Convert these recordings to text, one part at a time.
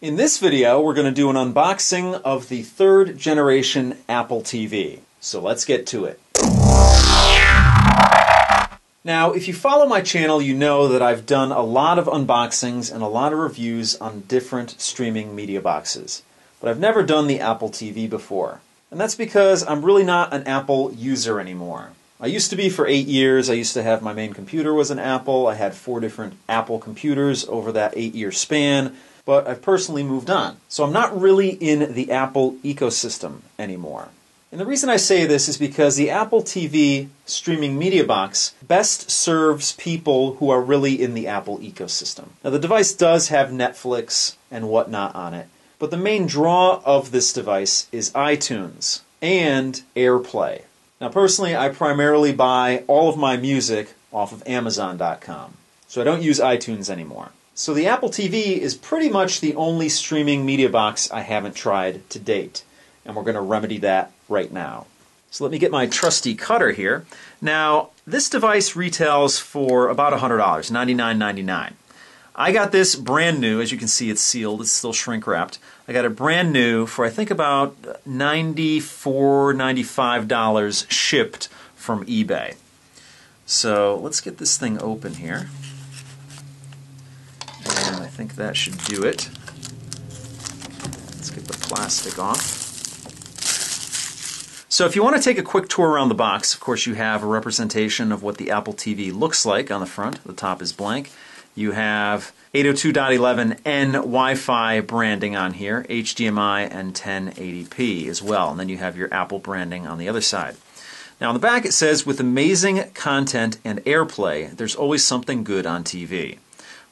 In this video, we're going to do an unboxing of the third generation Apple TV. So let's get to it. Now, if you follow my channel, you know that I've done a lot of unboxings and a lot of reviews on different streaming media boxes. But I've never done the Apple TV before. And that's because I'm really not an Apple user anymore. I used to be for 8 years. I used to have my main computer was an Apple. I had 4 different Apple computers over that 8-year span. But I've personally moved on. So I'm not really in the Apple ecosystem anymore. And the reason I say this is because the Apple TV streaming media box best serves people who are really in the Apple ecosystem. Now the device does have Netflix and whatnot on it, but the main draw of this device is iTunes and AirPlay. Now personally, I primarily buy all of my music off of Amazon.com, so I don't use iTunes anymore. So the Apple TV is pretty much the only streaming media box I haven't tried to date, and we're going to remedy that right now. So let me get my trusty cutter here. Now, this device retails for about $100, $99.99. I got this brand new. As you can see, it's sealed. It's still shrink wrapped. I got it brand new for I think about $94, $95 shipped from eBay. So let's get this thing open here. And I think that should do it. Let's get the plastic off. So if you want to take a quick tour around the box, of course you have a representation of what the Apple TV looks like on the front. The top is blank. You have 802.11n Wi-Fi branding on here, HDMI and 1080p as well. And then you have your Apple branding on the other side. Now on the back it says, with amazing content and AirPlay, there's always something good on TV.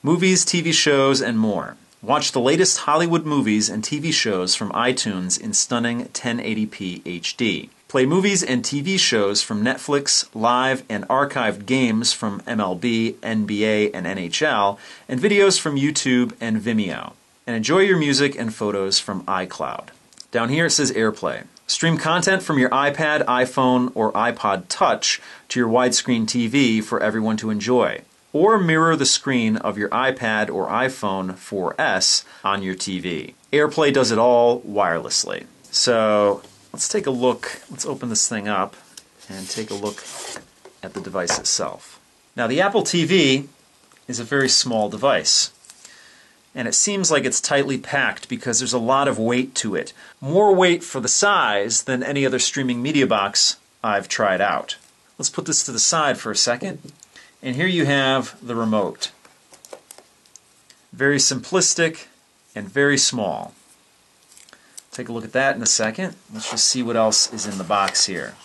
Movies, TV shows, and more. Watch the latest Hollywood movies and TV shows from iTunes in stunning 1080p HD. Play movies and TV shows from Netflix, live and archived games from MLB, NBA, and NHL, and videos from YouTube and Vimeo. And enjoy your music and photos from iCloud. Down here it says AirPlay. Stream content from your iPad, iPhone, or iPod Touch to your widescreen TV for everyone to enjoy. Or mirror the screen of your iPad or iPhone 4S on your TV. AirPlay does it all wirelessly. So let's take a look. Let's open this thing up and take a look at the device itself. Now the Apple TV is a very small device. And it seems like it's tightly packed because there's a lot of weight to it. More weight for the size than any other streaming media box I've tried out. Let's put this to the side for a second. And here you have the remote. Very simplistic and very small. Take a look at that in a second. Let's just see what else is in the box here.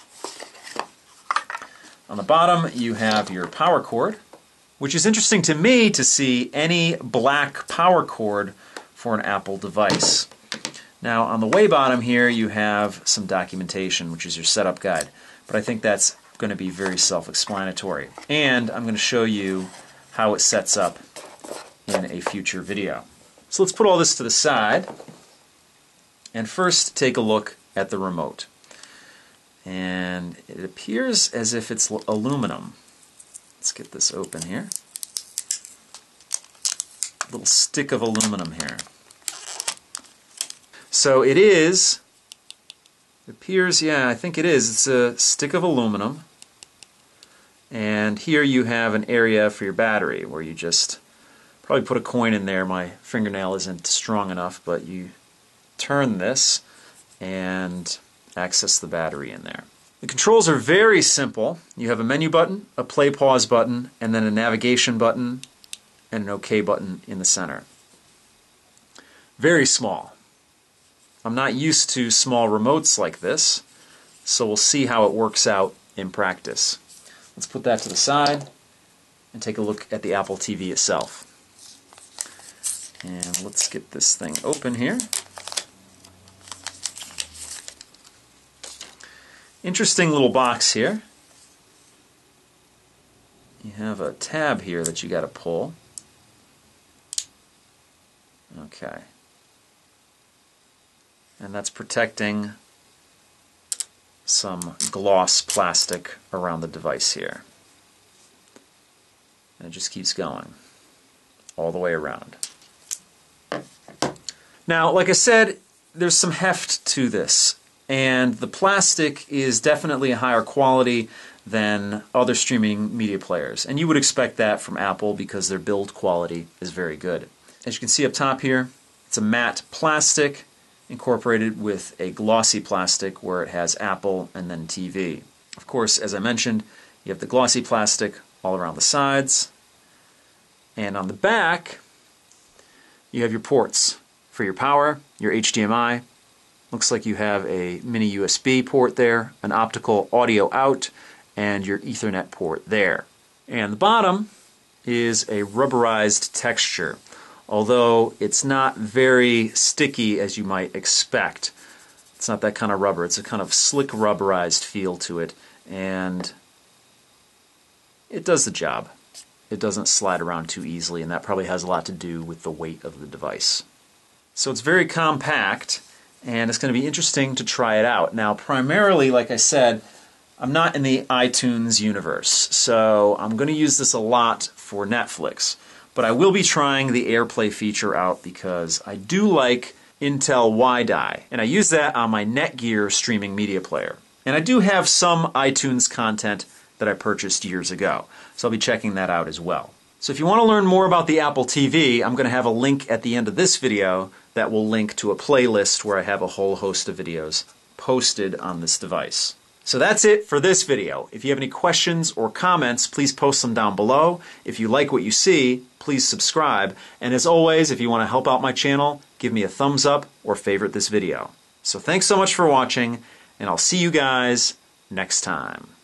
On the bottom you have your power cord, which is interesting to me to see any black power cord for an Apple device. Now on the way bottom here you have some documentation, which is your setup guide. But I think that's going to be very self-explanatory. And I'm going to show you how it sets up in a future video. So let's put all this to the side and first take a look at the remote. And it appears as if it's aluminum. Let's get this open here. A little stick of aluminum here. So it is, it appears, yeah, I think it is. It's a stick of aluminum. And here you have an area for your battery where you just probably put a coin in there. My fingernail isn't strong enough, but you turn this and access the battery in there. The controls are very simple. You have a menu button, a play pause button, and then a navigation button and an OK button in the center. Very small. I'm not used to small remotes like this, so we'll see how it works out in practice. Let's put that to the side and take a look at the Apple TV itself. And let's get this thing open here. Interesting little box here. You have a tab here that you got to pull. Okay. And that's protecting some gloss plastic around the device here. And it just keeps going all the way around. Now, like I said, there's some heft to this, and the plastic is definitely a higher quality than other streaming media players. And you would expect that from Apple because their build quality is very good. As you can see up top here, it's a matte plastic incorporated with a glossy plastic where it has Apple and then TV. Of course, as I mentioned, you have the glossy plastic all around the sides. And on the back, you have your ports for your power, your HDMI. Looks like you have a mini USB port there, an optical audio out, and your Ethernet port there. And the bottom is a rubberized texture, although it's not very sticky as you might expect. It's not that kind of rubber. It's a kind of slick rubberized feel to it, and it does the job. It doesn't slide around too easily, and that probably has a lot to do with the weight of the device. So it's very compact, and it's going to be interesting to try it out. Now, primarily, like I said, I'm not in the iTunes universe, so I'm going to use this a lot for Netflix. But I will be trying the AirPlay feature out because I do like Intel WiDi, and I use that on my Netgear streaming media player. And I do have some iTunes content that I purchased years ago, so I'll be checking that out as well. So if you want to learn more about the Apple TV, I'm going to have a link at the end of this video that will link to a playlist where I have a whole host of videos posted on this device. So that's it for this video. If you have any questions or comments, please post them down below. If you like what you see, please subscribe. And as always, if you want to help out my channel, give me a thumbs up or favorite this video. So thanks so much for watching, and I'll see you guys next time.